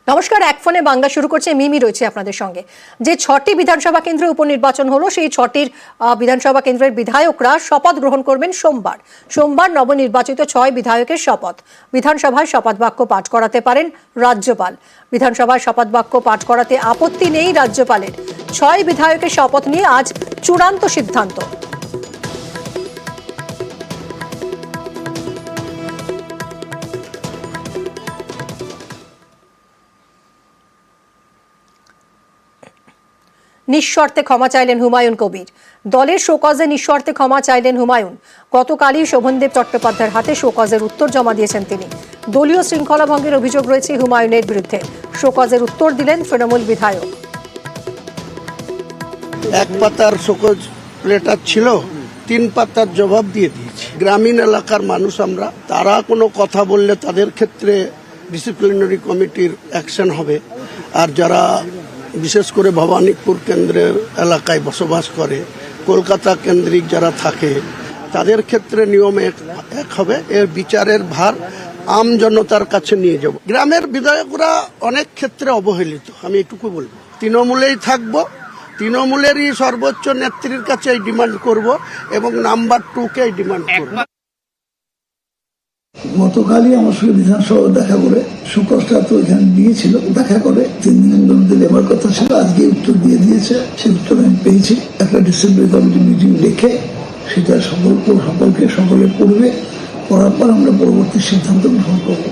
নমস্কার, এক ফোনে বাংলা শুরু করছে মিমি রয়েছে আপনাদের সঙ্গে। যে 6টি বিধানসভা কেন্দ্রে উপনির্বাচন হলো, সেই 6টির বিধানসভা কেন্দ্রের বিধায়করা শপথ গ্রহণ করবেন সোমবার নবনির্বাচিত 6 বিধায়কের শপথ। বিধানসভায় শপথ বাক্য পাঠ করাতে পারেন রাজ্যপাল। বিধানসভায় শপথ বাক্য পাঠ করাতে আপত্তি নেই রাজ্যপালের। 6 বিধায়কের শপথ নিয়ে আজ চূড়ান্ত সিদ্ধান্ত। নিঃশর্তে ক্ষমা চাইলেন হুমায়ুন কবির। দলের শোকজে নিঃশর্তে ক্ষমা চাইলেন হুমায়ুন। গতকালই শোভনদেব চট্টোপাধ্যায়ের হাতে শোকজের উত্তর জমা দিয়েছেন তিনি। দলীয় শৃঙ্খলা ভঙ্গের অভিযোগ রয়েছে হুমায়ুনের বিরুদ্ধে। শোকজের উত্তর দিলেন তৃণমূল বিধায়ক। এক পাতার শোকজ লেটার ছিল, 3 পাতার জবাব দিয়ে দিয়েছি। গ্রামীণ এলাকার মানুষ আমরা, তারা কোনো কথা বললে তাদের ক্ষেত্রে ডিসিপ্লিনারি কমিটির অ্যাকশন হবে। আর যারা বিশেষ করে ভবানীপুর কেন্দ্রের এলাকায় বসবাস করে, কলকাতা কেন্দ্রিক যারা থাকে, তাদের ক্ষেত্রে নিয়ম এক হবে। এর বিচারের ভার আম জনতার কাছে নিয়ে যাব। গ্রামের বিধায়করা অনেক ক্ষেত্রে অবহেলিত, আমি এটুকু বলবো। তৃণমূলেই থাকবো, তৃণমূলেরই সর্বোচ্চ নেত্রীর কাছে ডিমান্ড করব এবং নাম্বার 2-কে ডিমান্ড করব। গতকালই আমার সঙ্গে বিধানসভা দেখা করে, সুকসটা তো এখানে নিয়েছিল, দেখা করে 3 দিনের মধ্যে লেবার কথা ছিল, আজকে উত্তর দিয়ে দিয়েছে। সেই উত্তর আমি পেয়েছি। একটা ডিসিপ্লিনারি কমিটি মিটিং ডেকে সেটা সকলে পড়বে, করার পর আমরা পরবর্তী সিদ্ধান্ত গ্রহণ করবো।